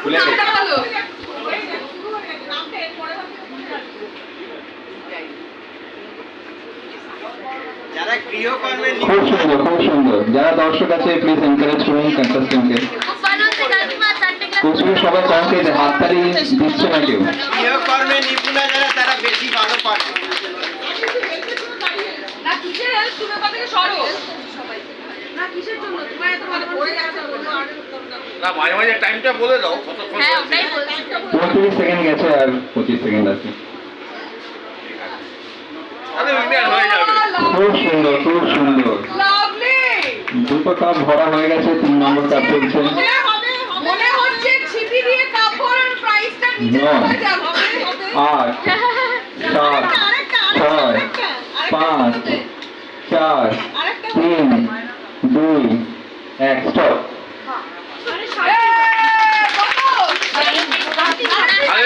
খুব সুন্দর, খুব সুন্দর। যারা দর্শক আছে প্লিজ এনকারেজ করুন কন্টেস্টেন্টকে। কোচকে সবাই কমপ্লিট হাততালি দিচ্ছে না কেউ। গৃহকর্মে নিপুণা যারা তারা বেশি ভালো পারছে না। কিসের হেল্প? তুমি কথা থেকে সরো না। কিসের জন্য তোমার এত ভালো পড়ে যাচ্ছে? না মাঝে মাঝে টাইমটা বলে দাও কতক্ষণ। হ্যাঁ ওটাই বলছি। 25 সেকেন্ড গেছে আর 25 সেকেন্ড আছে। তাহলে উইনার হয়ে যাবে। খুব সুন্দর, খুব সুন্দর। লাভলি। দুটো কাপ ভরা হয়ে গেছে, 3 নম্বর কাপ চলছে। মনে হচ্ছে ছিপি দিয়ে কাপ ভরার প্রাইসটা নিচে চলে যাবে। 8 7 6 5 4 3 2 1 স্টপ। আরে